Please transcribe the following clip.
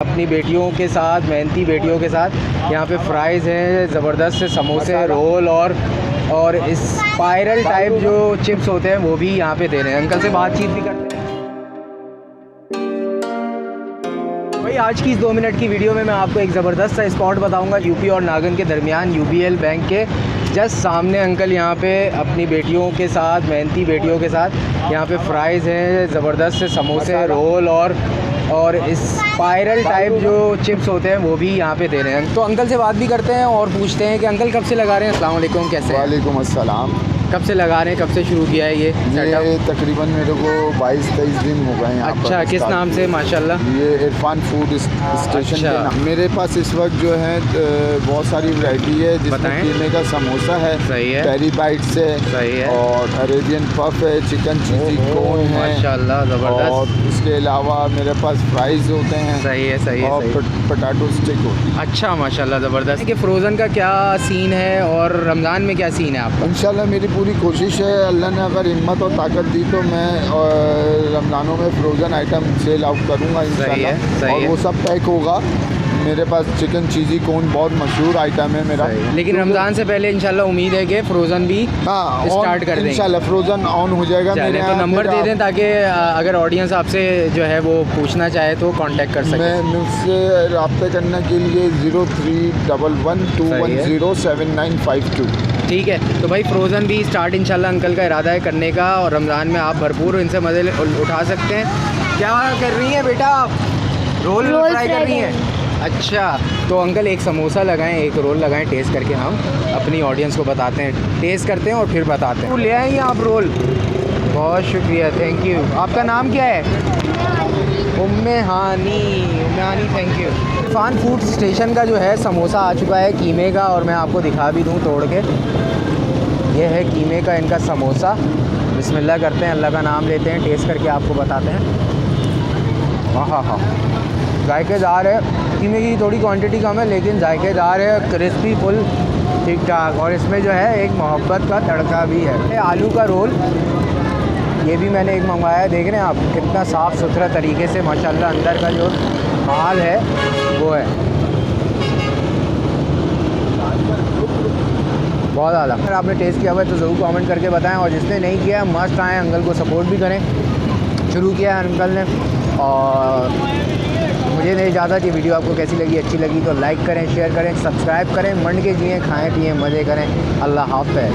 अपनी बेटियों के साथ, मेहनती बेटियों के साथ यहाँ पे फ्राइज़ हैं, ज़बरदस्त से समोसे, रोल और इस स्पाइरल टाइप जो चिप्स होते हैं वो भी यहाँ पे दे रहे हैं। अंकल से बातचीत भी करते हैं। भाई आज की इस 2 मिनट की वीडियो में मैं आपको एक ज़बरदस्त सा स्पॉट बताऊंगा यूपी और नागन के दरमियान। यूबीएल बैंक के जस्ट सामने अंकल यहाँ पे अपनी बेटियों के साथ, मेहनती बेटियों के साथ यहाँ पे फ्राइज़ हैं, ज़बरदस्त से समोसे, रोल और इस स्पाइरल टाइप जो चिप्स होते हैं वो भी यहाँ पे दे रहे हैं। तो अंकल से बात भी करते हैं और पूछते हैं कि अंकल कब से लगा रहे हैं। अस्सलाम वालेकुम, कैसे हैं? वालेकुम अस्सलाम। कब से लगा रहे हैं, कब से शुरू किया है ये सेटअप? तकरीबन मेरे को 22-23 दिन हो गए हैं। अच्छा, किस नाम से? माशाल्लाह। ये इरफान फूड स्टेशन अच्छा। के नाम। मेरे पास इस वक्त जो है बहुत सारी वैरायटी है, जिसमें कीमे का समोसा है, सही है, पेरी बाइट्स है, सही है, और अरेबियन पफ है, चिकन चीज़ी कोन है, माशाल्लाह ज़बरदस्त। और इसके अलावा मेरे पास फ्राइज़ होते हैं। सही है, सही है, और पोटैटो स्टिक होती है। अच्छा माशाल्लाह ज़बरदस्त। कि फ़्रोज़न का क्या सीन है और रमज़ान में क्या सीन है आपका? इंशाल्लाह मेरी पूरी कोशिश है, अल्लाह ने अगर हिम्मत और ताकत दी तो मैं रमज़ानों में फ्रोज़न आइटम सेल आउट करूँगा इंशाल्लाह, और वो सब पैक होगा। मेरे पास चिकन चीज़ी कोन बहुत मशहूर आइटम है मेरा। लेकिन रमज़ान से पहले इंशाल्लाह उम्मीद है कि फ्रोज़न भी स्टार्ट कर देंगे। इंशाल्लाह फ्रोज़न ऑन हो जाएगा। मेरे तो नंबर दे दें ताकि अगर ऑडियंस आपसे जो है वो पूछना चाहे तो कांटेक्ट कर सके। मैं मुझसे रब्ता करने के लिए 0311210795 ठीक है। तो भाई फ्रोज़न भी स्टार्ट इंशाल्लाह अंकल का इरादा है करने का, और रमज़ान में आप भरपूर इनसे मज़े उठा सकते हैं। क्या कर रही हैं बेटा आप? रोल फ्राई कर रही हैं? अच्छा, तो अंकल एक समोसा लगाएं, एक रोल लगाएं, टेस्ट करके हम अपनी ऑडियंस को बताते हैं। टेस्ट करते हैं और फिर बताते हैं। तो ले आइए आप रोल। बहुत शुक्रिया, थैंक यू। आपका नाम क्या है? Umme Hani, thank you. Irfan food station का जो है समोसा आ चुका है कीमे का, और मैं आपको दिखा भी दूं तोड़ के। ये है कीमे का इनका समोसा। बिस्मिल्लाह करते हैं, अल्लाह का नाम लेते हैं, टेस्ट करके आपको बताते हैं। हाँ, जायकेदार है। कीमे की थोड़ी क्वांटिटी कम है लेकिन जायकेदार है, क्रिस्पी फुल ठीक ठाक। और इसमें जो है एक मोहब्बत का तड़का भी है। आलू का रोल ये भी मैंने एक मंगवाया है। देख रहे हैं आप कितना साफ़ सुथरा तरीके से माशाल्लाह अंदर का जो माल है वो है बहुत आला। अगर आपने टेस्ट किया हुआ है तो ज़रूर कमेंट करके बताएं, और जिसने नहीं किया मस्ट आए, अंकल को सपोर्ट भी करें। शुरू किया है अंकल ने, और मुझे नहीं इजाज़त। ये वीडियो आपको कैसी लगी? अच्छी लगी तो लाइक करें, शेयर करें, सब्सक्राइब करें। मंड के जिए, खाएँ पिएँ, मज़े करें। अल्लाह हाफ़िज़।